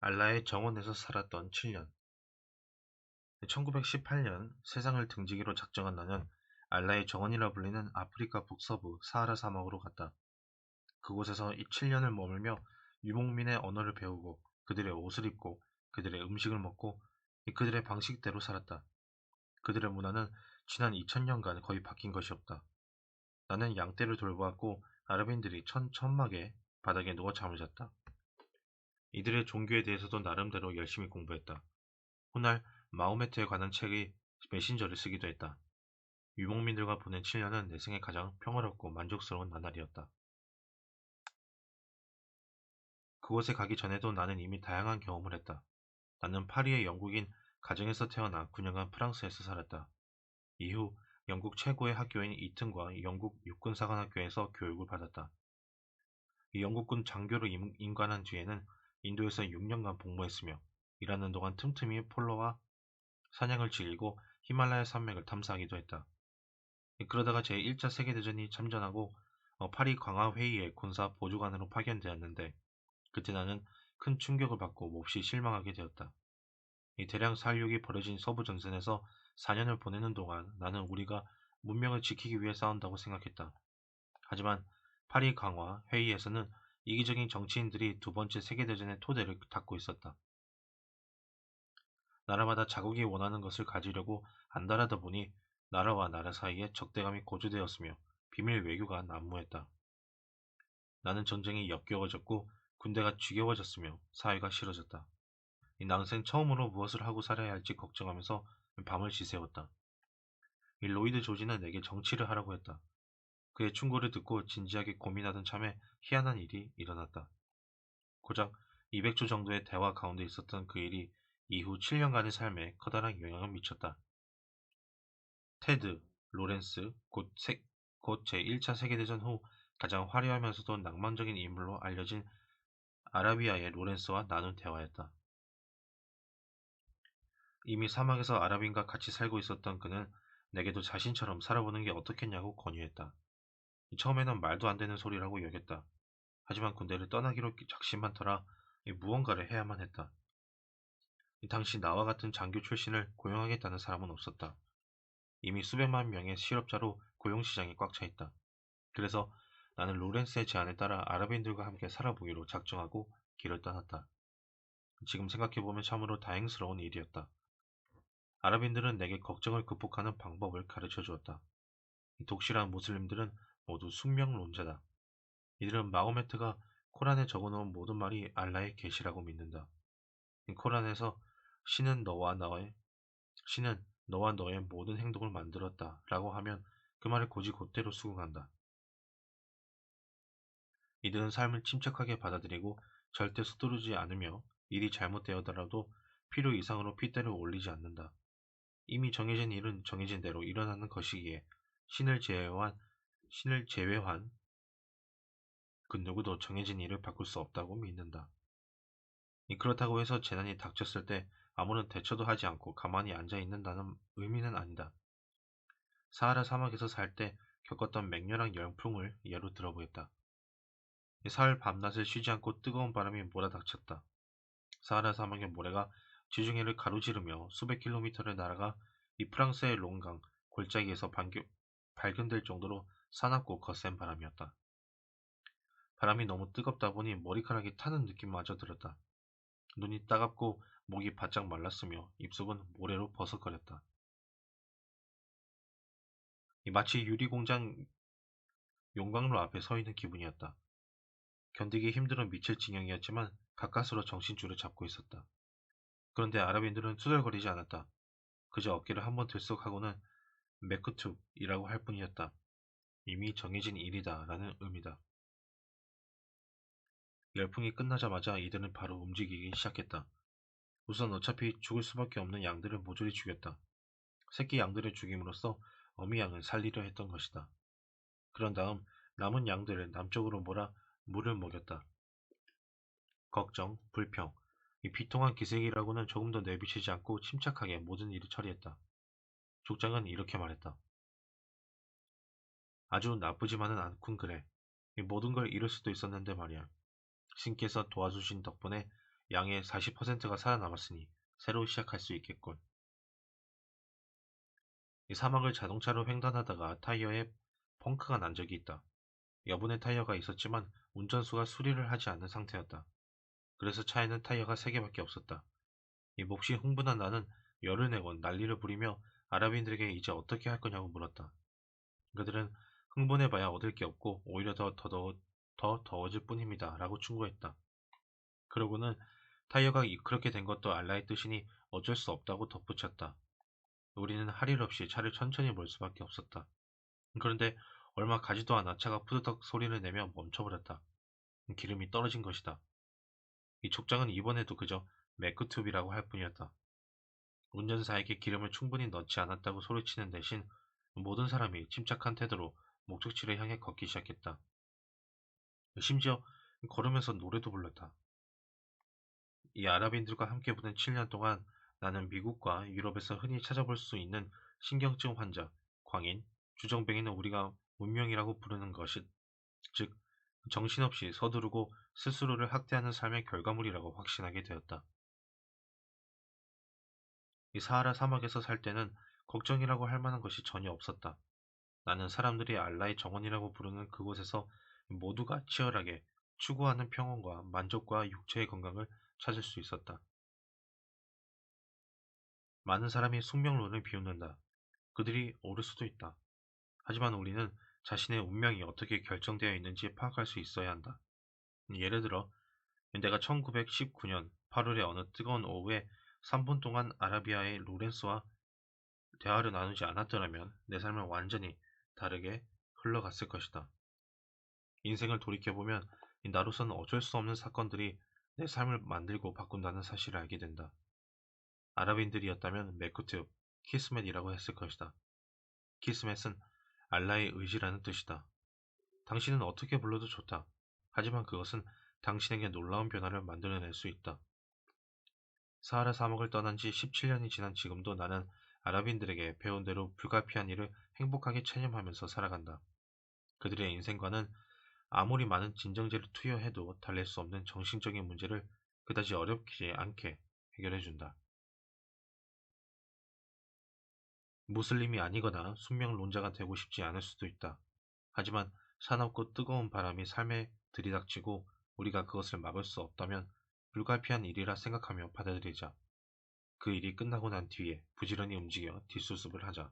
알라의 정원에서 살았던 7년. 1918년 세상을 등지기로 작정한 나는 알라의 정원이라 불리는 아프리카 북서부 사하라 사막으로 갔다. 그곳에서 이 7년을 머물며 유목민의 언어를 배우고 그들의 옷을 입고 그들의 음식을 먹고 그들의 방식대로 살았다. 그들의 문화는 지난 2000년간 거의 바뀐 것이 없다. 나는 양떼를 돌보았고 아랍인들이 천막에 바닥에 누워 잠을 잤다. 이들의 종교에 대해서도 나름대로 열심히 공부했다. 훗날 마호메트에 관한 책의 메신저를 쓰기도 했다. 유목민들과 보낸 7년은 내 생에 가장 평화롭고 만족스러운 나날이었다. 그곳에 가기 전에도 나는 이미 다양한 경험을 했다. 나는 파리의 영국인 가정에서 태어나 9년간 프랑스에서 살았다. 이후 영국 최고의 학교인 이튼과 영국 육군사관학교에서 교육을 받았다. 이 영국군 장교로 임관한 뒤에는 인도에서 6년간 복무했으며 일하는 동안 틈틈이 폴로와 사냥을 즐기고 히말라야 산맥을 탐사하기도 했다. 그러다가 제1차 세계대전이 참전하고 파리 광화회의의 군사 보조관으로 파견되었는데 그때 나는 큰 충격을 받고 몹시 실망하게 되었다. 이 대량 살육이 벌어진 서부 전선에서 4년을 보내는 동안 나는 우리가 문명을 지키기 위해 싸운다고 생각했다. 하지만 파리 강화 회의에서는 이기적인 정치인들이 두 번째 세계대전의 토대를 닦고 있었다. 나라마다 자국이 원하는 것을 가지려고 안달하다 보니 나라와 나라 사이에 적대감이 고조되었으며 비밀 외교가 난무했다. 나는 전쟁이 역겨워졌고 군대가 지겨워졌으며 사회가 싫어졌다. 이 난생 처음으로 무엇을 하고 살아야 할지 걱정하면서 밤을 지새웠다. 이 로이드 조지는 내게 정치를 하라고 했다. 그의 충고를 듣고 진지하게 고민하던 참에 희한한 일이 일어났다. 고작 200초 정도의 대화 가운데 있었던 그 일이 이후 7년간의 삶에 커다란 영향을 미쳤다. 테드, 로렌스, 곧 제1차 세계대전 후 가장 화려하면서도 낭만적인 인물로 알려진 아라비아의 로렌스와 나눈 대화였다. 이미 사막에서 아랍인과 같이 살고 있었던 그는 내게도 자신처럼 살아보는 게 어떻겠냐고 권유했다. 처음에는 말도 안 되는 소리라고 여겼다. 하지만 군대를 떠나기로 작심한 터라 무언가를 해야만 했다. 당시 나와 같은 장교 출신을 고용하겠다는 사람은 없었다. 이미 수백만 명의 실업자로 고용시장이 꽉 차 있다. 그래서 나는 로렌스의 제안에 따라 아랍인들과 함께 살아보기로 작정하고 길을 떠났다. 지금 생각해보면 참으로 다행스러운 일이었다. 아랍인들은 내게 걱정을 극복하는 방법을 가르쳐 주었다. 독실한 무슬림들은 모두 숙명론자다. 이들은 마호메트가 코란에 적어놓은 모든 말이 알라의 계시라고 믿는다. 코란에서 신은 너와 너의 모든 행동을 만들었다 라고 하면 그 말을 곧이곧대로 수긍한다. 이들은 삶을 침착하게 받아들이고 절대 서두르지 않으며 일이 잘못되었더라도 필요 이상으로 핏대를 올리지 않는다. 이미 정해진 일은 정해진 대로 일어나는 것이기에 신을 제외한 그 누구도 정해진 일을 바꿀 수 없다고 믿는다. 그렇다고 해서 재난이 닥쳤을 때 아무런 대처도 하지 않고 가만히 앉아 있는다는 의미는 아니다. 사하라 사막에서 살 때 겪었던 맹렬한 열풍을 예로 들어보겠다. 사흘 밤낮을 쉬지 않고 뜨거운 바람이 몰아닥쳤다. 사하라 사막의 모래가 지중해를 가로지르며 수백 킬로미터를 날아가 이 프랑스의 롱강 골짜기에서 발견될 정도로 사납고 거센 바람이었다. 바람이 너무 뜨겁다 보니 머리카락이 타는 느낌마저 들었다. 눈이 따갑고 목이 바짝 말랐으며 입속은 모래로 버석거렸다. 마치 유리공장 용광로 앞에 서 있는 기분이었다. 견디기 힘든 미칠 지경이었지만 가까스로 정신줄을 잡고 있었다. 그런데 아랍인들은 투덜거리지 않았다. 그저 어깨를 한번 들썩하고는 메크툽이라고 할 뿐이었다. 이미 정해진 일이다 라는 의미다. 열풍이 끝나자마자 이들은 바로 움직이기 시작했다. 우선 어차피 죽을 수밖에 없는 양들을 모조리 죽였다. 새끼 양들을 죽임으로써 어미 양을 살리려 했던 것이다. 그런 다음 남은 양들을 남쪽으로 몰아 물을 먹였다. 걱정, 불평, 이 비통한 기색이라고는 조금도 내비치지 않고 침착하게 모든 일을 처리했다. 족장은 이렇게 말했다. 아주 나쁘지만은 않군 그래. 이 모든 걸 잃을 수도 있었는데 말이야. 신께서 도와주신 덕분에 양의 40%가 살아남았으니 새로 시작할 수 있겠군. 이 사막을 자동차로 횡단하다가 타이어에 펑크가 난 적이 있다. 여분의 타이어가 있었지만 운전수가 수리를 하지 않는 상태였다. 그래서 차에는 타이어가 3개밖에 없었다. 이 몹시 흥분한 나는 열을 내고 난리를 부리며 아랍인들에게 이제 어떻게 할 거냐고 물었다. 그들은 흥분해봐야 얻을 게 없고 오히려 더 더워질 뿐입니다. 라고 충고했다. 그러고는 타이어가 그렇게 된 것도 알라의 뜻이니 어쩔 수 없다고 덧붙였다. 우리는 할 일 없이 차를 천천히 몰 수밖에 없었다. 그런데 얼마 가지도 않아 차가 푸드덕 소리를 내며 멈춰버렸다. 기름이 떨어진 것이다. 이 족장은 이번에도 그저 맥그툽이라고 할 뿐이었다. 운전사에게 기름을 충분히 넣지 않았다고 소리치는 대신 모든 사람이 침착한 태도로 목적지를 향해 걷기 시작했다. 심지어 걸으면서 노래도 불렀다. 이 아랍인들과 함께 보낸 7년 동안 나는 미국과 유럽에서 흔히 찾아볼 수 있는 신경증 환자, 광인, 주정뱅이는 우리가 문명이라고 부르는 것이, 즉 정신없이 서두르고 스스로를 학대하는 삶의 결과물이라고 확신하게 되었다. 이 사하라 사막에서 살 때는 걱정이라고 할 만한 것이 전혀 없었다. 나는 사람들이 알라의 정원이라고 부르는 그곳에서 모두가 치열하게 추구하는 평온과 만족과 육체의 건강을 찾을 수 있었다. 많은 사람이 숙명론을 비웃는다. 그들이 옳을 수도 있다. 하지만 우리는 자신의 운명이 어떻게 결정되어 있는지 파악할 수 있어야 한다. 예를 들어, 내가 1919년 8월의 어느 뜨거운 오후에 3분 동안 아라비아의 로렌스와 대화를 나누지 않았더라면 내 삶은 완전히 다르게 흘러갔을 것이다. 인생을 돌이켜보면 나로서는 어쩔 수 없는 사건들이 내 삶을 만들고 바꾼다는 사실을 알게 된다. 아랍인들이었다면 메쿠트, 키스멧이라고 했을 것이다. 키스멧은 알라의 의지라는 뜻이다. 당신은 어떻게 불러도 좋다. 하지만 그것은 당신에게 놀라운 변화를 만들어낼 수 있다. 사하라 사막을 떠난 지 17년이 지난 지금도 나는 아랍인들에게 배운 대로 불가피한 일을 행복하게 체념하면서 살아간다. 그들의 인생관은 아무리 많은 진정제를 투여해도 달랠 수 없는 정신적인 문제를 그다지 어렵지 않게 해결해준다. 무슬림이 아니거나 숙명론자가 되고 싶지 않을 수도 있다. 하지만 사납고 뜨거운 바람이 삶에 들이닥치고 우리가 그것을 막을 수 없다면 불가피한 일이라 생각하며 받아들이자. 그 일이 끝나고 난 뒤에 부지런히 움직여 뒷수습을 하자.